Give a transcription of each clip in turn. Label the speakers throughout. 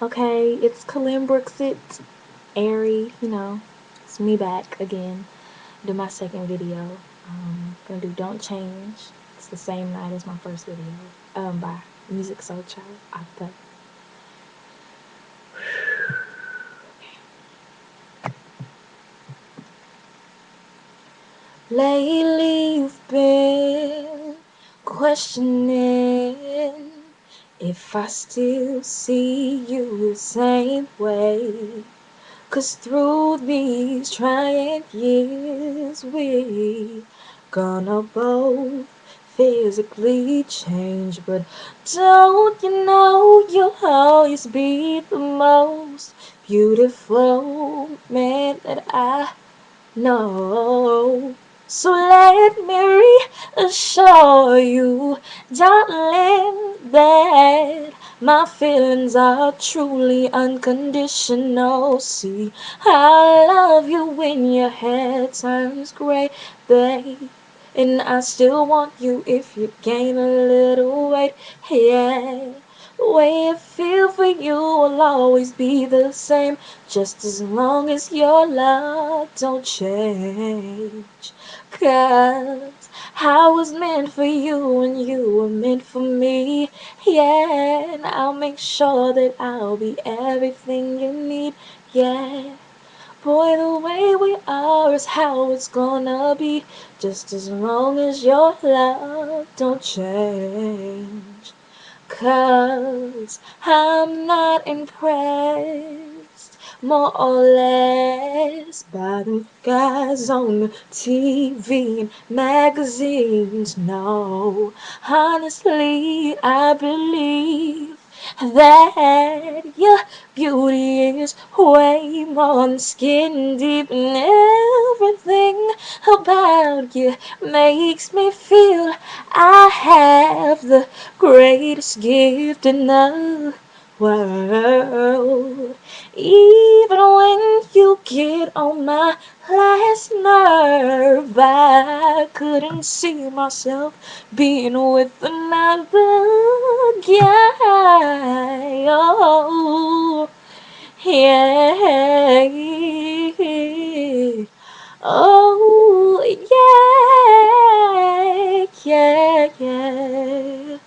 Speaker 1: Okay, it's Kalin Brooks, it's Airy, it's me back again. Do my second video. Gonna do Don't Change. It's the same night as my first video. By Musiq Soulchild. Octa. Lately you've been questioning if I still see you the same way. 'Cause through these trying years we gonna both physically change. But don't you know you'll always be the most beautiful man that I know. So let me reassure you, darling, that my feelings are truly unconditional. See, I love you when your hair turns gray, babe. And I still want you if you gain a little weight, yeah. The way I feel for you will always be the same, just as long as your love don't change. 'Cause I was meant for you and you were meant for me, yeah. And I'll make sure that I'll be everything you need, yeah. Boy, the way we are is how it's gonna be, just as long as your love don't change. 'Cause I'm not impressed, more or less, by the guys on the TV and magazines. No, honestly, I believe that your beauty is way more than skin deep, and everything about you makes me feel I have the greatest gift in the world. Even when you get on my last nerve, I couldn't see myself being with another guy. Oh, yeah. Oh, yeah, yeah.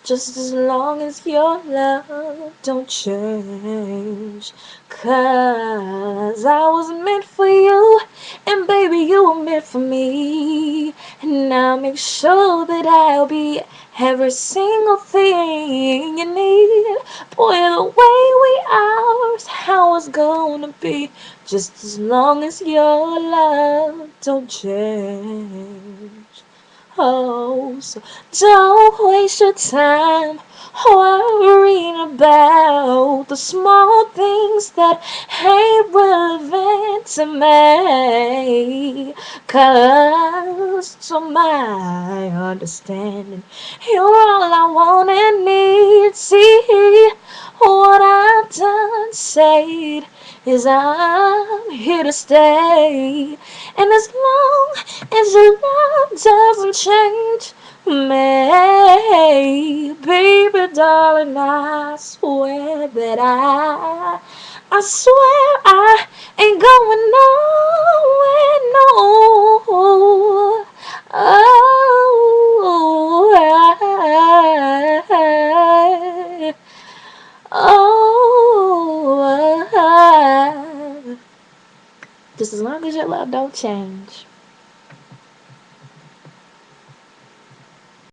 Speaker 1: Just as long as your love don't change. 'Cause I was meant for you, and baby you were meant for me. And I'll make sure that I'll be every single thing you need. Boy, the way we are is how it's gonna be, just as long as your love don't change. Oh, so don't waste your time worrying about the small things that ain't relevant to me. 'Cause to my understanding, you're all I want and need. See, what I've done, said, is I'm here to stay. And as long as your love doesn't change me, baby darling, I swear that I swear I ain't going nowhere, no. Oh, just as long as your love don't change.